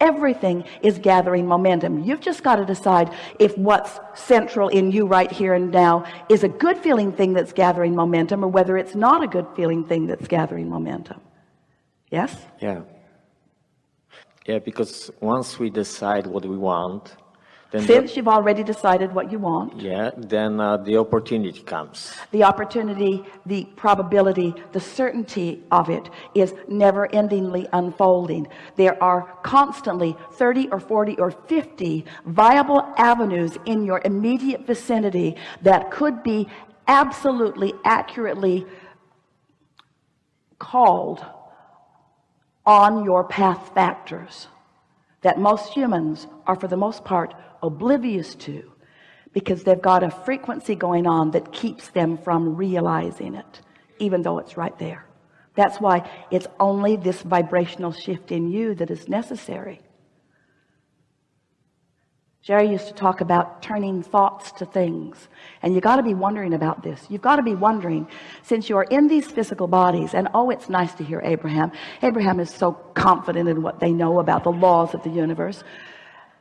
Everything is gathering momentum. You've just got to decide if what's central in you right here and now is a good feeling thing that's gathering momentum, or whether it's not a good feeling thing that's gathering momentum. Yes? Yeah. Yeah, because once we decide what we want, then since you've already decided what you want, yeah, then the opportunity comes. The opportunity, the probability, the certainty of it is never-endingly unfolding. There are constantly 30 or 40 or 50 viable avenues in your immediate vicinity that could be absolutely accurately called on your path factors that most humans are, for the most part, oblivious to, because they've got a frequency going on that keeps them from realizing it, even though it's right there. That's why it's only this vibrational shift in you that is necessary. Jerry used to talk about turning thoughts to things, and you got to be wondering about this. You've got to be wondering, since you're in these physical bodies, and oh, it's nice to hear Abraham is so confident in what they know about the laws of the universe.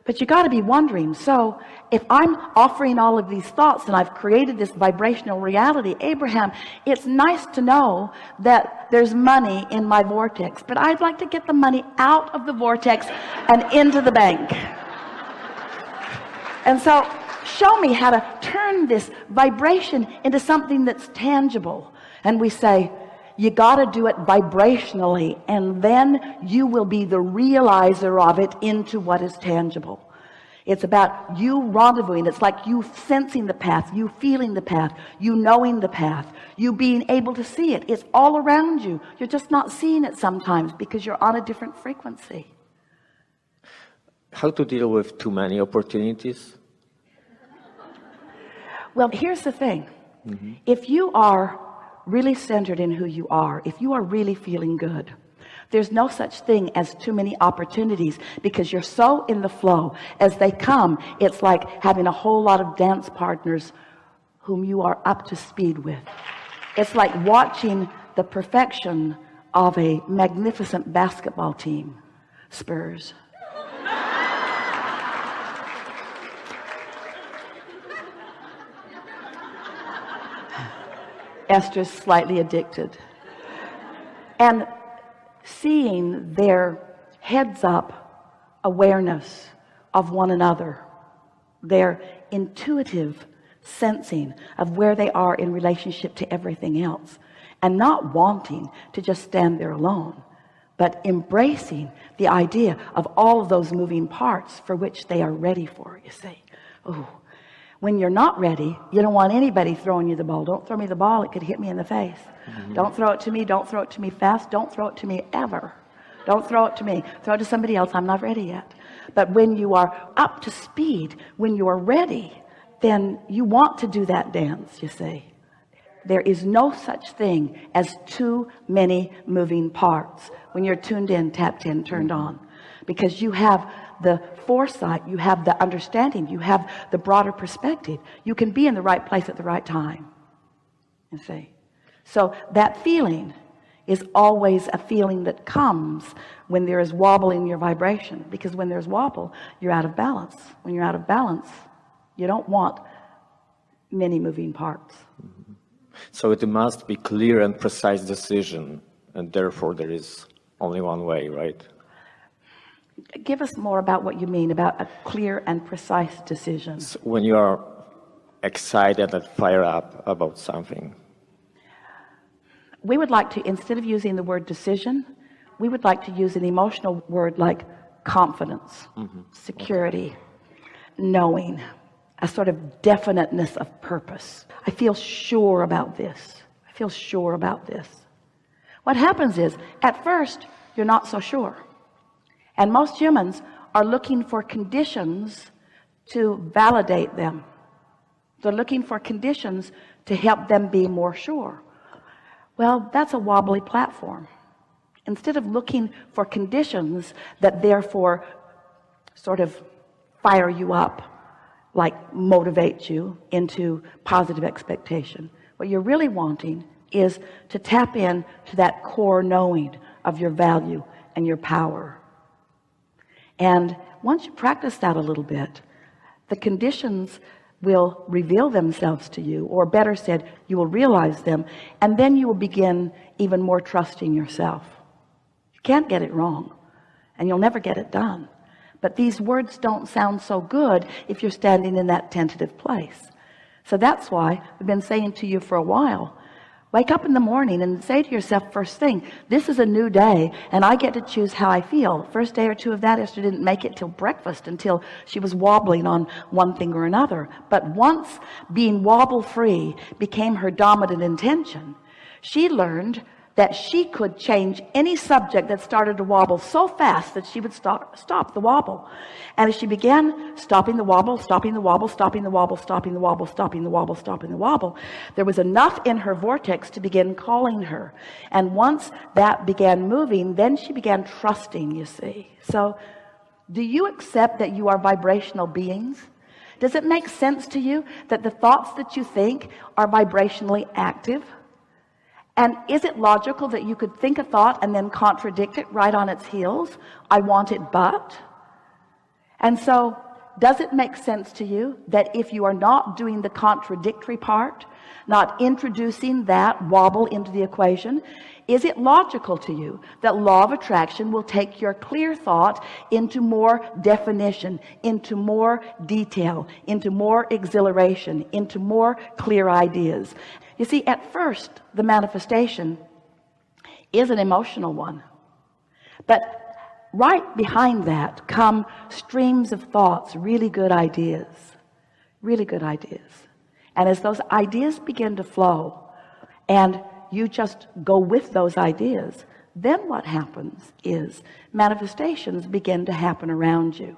But you got to be wondering, so if I'm offering all of these thoughts and I've created this vibrational reality, Abraham, it's nice to know that there's money in my vortex, but I'd like to get the money out of the vortex and into the bank. And so show me how to turn this vibration into something that's tangible. And we say, you got to do it vibrationally, and then you will be the realizer of it into what is tangible. It's about you rendezvousing. It's like you sensing the path, you feeling the path, you knowing the path, you being able to see it. It's all around you. You're just not seeing it sometimes because you're on a different frequency. How to deal with too many opportunities? Well, here's the thing. If you are really centered in who you are, if you are really feeling good, there's no such thing as too many opportunities, because you're so in the flow. As they come, it's like having a whole lot of dance partners whom you are up to speed with. It's like watching the perfection of a magnificent basketball team. Spurs. Esther's slightly addicted. And seeing their heads up awareness of one another, their intuitive sensing of where they are in relationship to everything else, and not wanting to just stand there alone, but embracing the idea of all of those moving parts for which they are ready for, you see. Oh, when you're not ready, you don't want anybody throwing you the ball. Don't throw me the ball, it could hit me in the face. Don't throw it to me, don't throw it to me fast, don't throw it to me ever. Don't throw it to me, throw it to somebody else. I'm not ready yet. But when you are up to speed, when you are ready, then you want to do that dance, you see. There is no such thing as too many moving parts when you're tuned in, tapped in, turned on, because you have the foresight, you have the understanding, you have the broader perspective. You can be in the right place at the right time, you see. So that feeling is always a feeling that comes when there is wobble in your vibration, because when there's wobble, you're out of balance. When you're out of balance, you don't want many moving parts. So it must be clear and precise decision, and therefore there is only one way, right? Give us more about what you mean about a clear and precise decision. So when you are excited and fired up about something, we would like to, instead of using the word decision, we would like to use an emotional word like confidence, security, knowing, a sort of definiteness of purpose. I feel sure about this. I feel sure about this. What happens is, at first, you're not so sure. And most humans are looking for conditions to validate them. They're looking for conditions to help them be more sure. Well, that's a wobbly platform. Instead of looking for conditions that therefore sort of fire you up, like motivate you into positive expectation, what you're really wanting is to tap in to that core knowing of your value and your power. And once you practice that a little bit, the conditions will reveal themselves to you, or better said, you will realize them, and then you will begin even more trusting yourself. You can't get it wrong, and you'll never get it done. But these words don't sound so good if you're standing in that tentative place. So that's why I've been saying to you for a while, wake up in the morning and say to yourself first thing, this is a new day and I get to choose how I feel. First day or two of that, Esther didn't make it till breakfast, until she was wobbling on one thing or another. But once being wobble free became her dominant intention, she learned that she could change any subject that started to wobble so fast that she would stop the wobble. And as she began stopping the wobble, stopping the wobble, stopping the wobble, stopping the wobble, stopping the wobble, stopping the wobble, there was enough in her vortex to begin calling her. And once that began moving, then she began trusting, you see. So do you accept that you are vibrational beings? Does it make sense to you that the thoughts that you think are vibrationally active? And is it logical that you could think a thought and then contradict it right on its heels? I want it but. And so does it make sense to you that if you are not doing the contradictory part, not introducing that wobble into the equation, is it logical to you that law of attraction will take your clear thought into more definition, into more detail, into more exhilaration, into more clear ideas? You see, at first, the manifestation is an emotional one. But right behind that come streams of thoughts, really good ideas. Really good ideas. And as those ideas begin to flow, and you just go with those ideas, then what happens is manifestations begin to happen around you.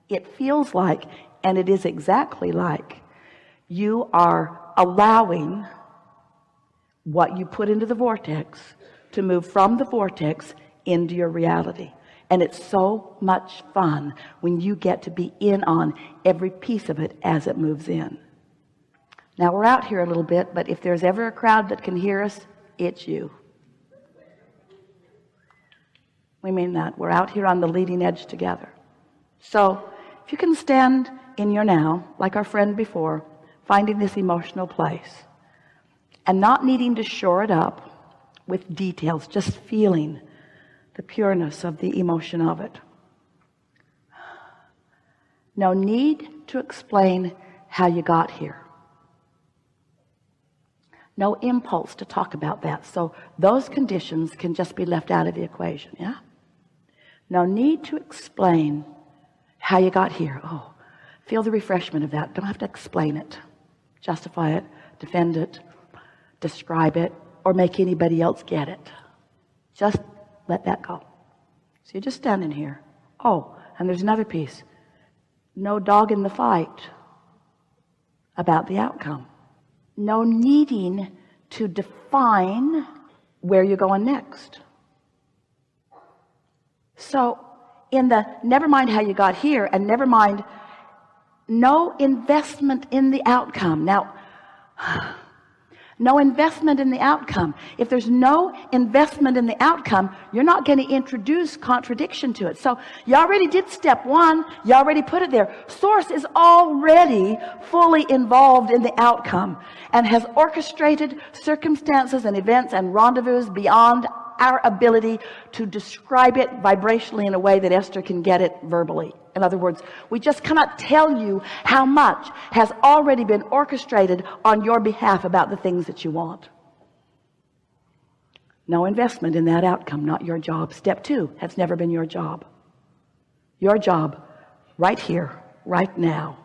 It feels like, and it is exactly like, you are allowing what you put into the vortex to move from the vortex into your reality. And it's so much fun when you get to be in on every piece of it as it moves in. Now we're out here a little bit, but if there's ever a crowd that can hear us, it's you. We mean that. We're out here on the leading edge together. So if you can stand in your now, like our friend before, finding this emotional place, and not needing to shore it up with details, just feeling the pureness of the emotion of it. No need to explain how you got here. No impulse to talk about that. So those conditions can just be left out of the equation, yeah? No need to explain how you got here. Oh, feel the refreshment of that. Don't have to explain it, justify it, defend it, describe it, or make anybody else get it. Just let that go. So you're just standing here. Oh, and there's another piece. No dog in the fight about the outcome. No needing to define where you're going next. So in the never mind how you got here, and never mind, no investment in the outcome. Now, no investment in the outcome. If there's no investment in the outcome, you're not going to introduce contradiction to it. So you already did step one. You already put it there. Source is already fully involved in the outcome and has orchestrated circumstances and events and rendezvous beyond our ability to describe it vibrationally in a way that Esther can get it verbally. In other words, we just cannot tell you how much has already been orchestrated on your behalf about the things that you want. No investment in that outcome, not your job. Step two has never been your job. Your job right here, right now,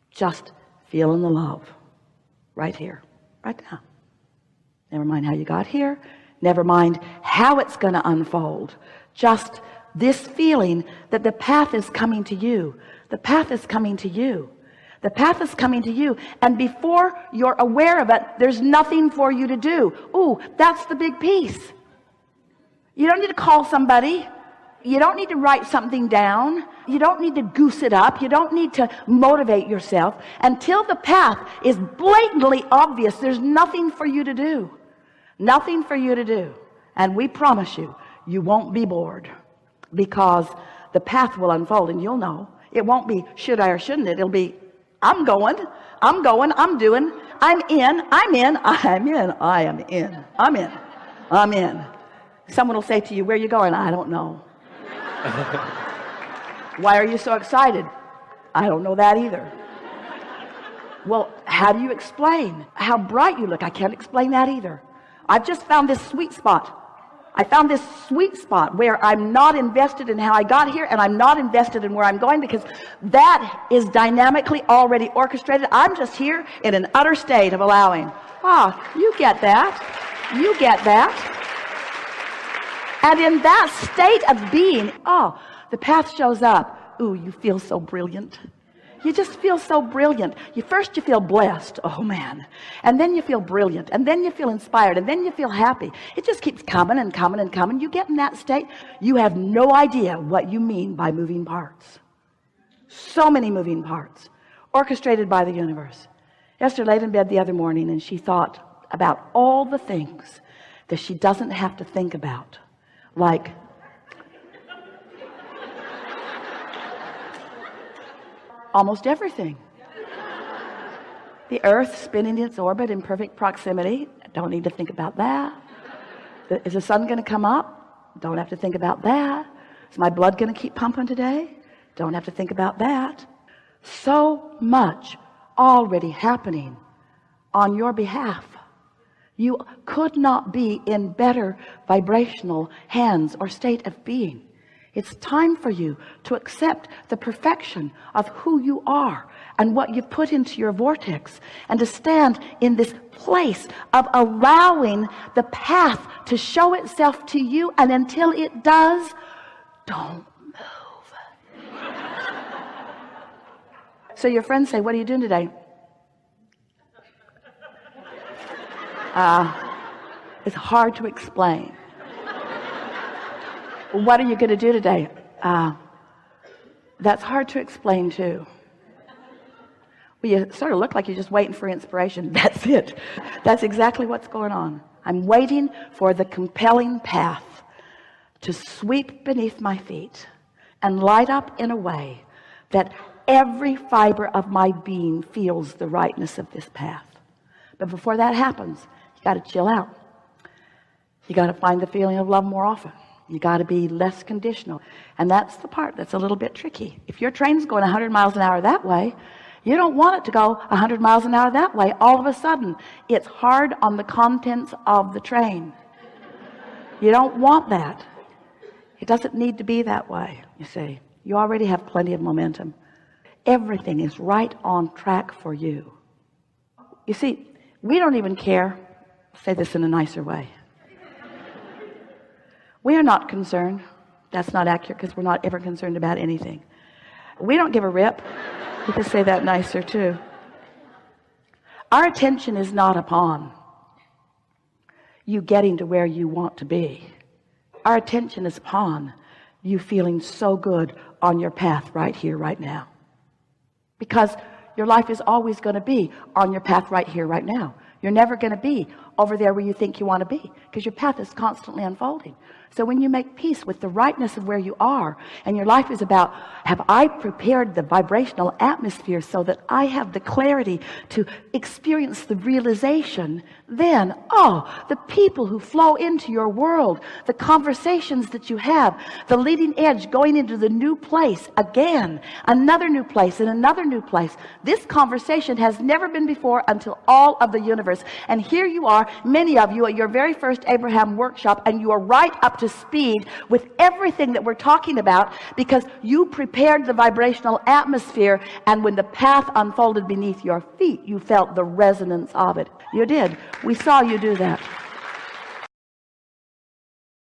just feeling the love right here, right now. Never mind how you got here. Never mind how it's going to unfold. Just this feeling that the path is coming to you. The path is coming to you. The path is coming to you. And before you're aware of it, there's nothing for you to do. Ooh, that's the big piece. You don't need to call somebody. You don't need to write something down. You don't need to goose it up. You don't need to motivate yourself. Until the path is blatantly obvious, there's nothing for you to do. Nothing for you to do. And we promise you, you won't be bored, because the path will unfold and you'll know. It won't be should I or shouldn't it. It'll be I'm going, I'm doing, I'm in, I'm in, I'm in. Someone will say to you, where are you going? I don't know. Why are you so excited? I don't know that either. Well, how do you explain how bright you look? I can't explain that either. I've just found this sweet spot. I found this sweet spot where I'm not invested in how I got here, and I'm not invested in where I'm going, because that is dynamically already orchestrated. I'm just here in an utter state of allowing. You get that. You get that. And in that state of being, the path shows up. Ooh, you feel so brilliant. You just feel so brilliant. First you feel blessed, oh man, and then you feel brilliant, and then you feel inspired, and then you feel happy. It just keeps coming and coming and coming. You get in that state, you have no idea what you mean by moving parts. So many moving parts, orchestrated by the universe. Esther laid in bed the other morning and she thought about all the things that she doesn't have to think about, like almost everything. The earth spinning its orbit in perfect proximity. Don't need to think about that. Is the sun going to come up? Don't have to think about that. Is my blood going to keep pumping today? Don't have to think about that. So much already happening on your behalf. You could not be in better vibrational hands or state of being. It's time for you to accept the perfection of who you are and what you put into your vortex, and to stand in this place of allowing the path to show itself to you. And until it does, don't move. So your friends say, what are you doing today? It's hard to explain. What are you going to do today? That's hard to explain too. Well, you sort of look like you're just waiting for inspiration. That's it. That's exactly what's going on. I'm waiting for the compelling path to sweep beneath my feet and light up in a way that every fiber of my being feels the rightness of this path. But before that happens, you got to chill out. You got to find the feeling of love more often. You got to be less conditional. And that's the part that's a little bit tricky. If your train's going 100 miles an hour that way, you don't want it to go 100 miles an hour that way. All of a sudden, it's hard on the contents of the train. You don't want that. It doesn't need to be that way, you see. You already have plenty of momentum. Everything is right on track for you. You see, we don't even care. I'll say this in a nicer way. We are not concerned. That's not accurate, because we're not ever concerned about anything. We don't give a rip. We can say that nicer too. Our attention is not upon you getting to where you want to be. Our attention is upon you feeling so good on your path right here, right now. Because your life is always going to be on your path right here, right now. You're never going to be over there where you think you want to be, because your path is constantly unfolding. So when you make peace with the rightness of where you are, and your life is about, have I prepared the vibrational atmosphere so that I have the clarity to experience the realization, then, the people who flow into your world, the conversations that you have, the leading edge going into the new place again, another new place and another new place. This conversation has never been before until all of the universe. And here you are, many of you, at your very first Abraham workshop, and you are right up to speed with everything that we're talking about, because you prepared the vibrational atmosphere, and when the path unfolded beneath your feet, you felt the resonance of it. You did. We saw you do that.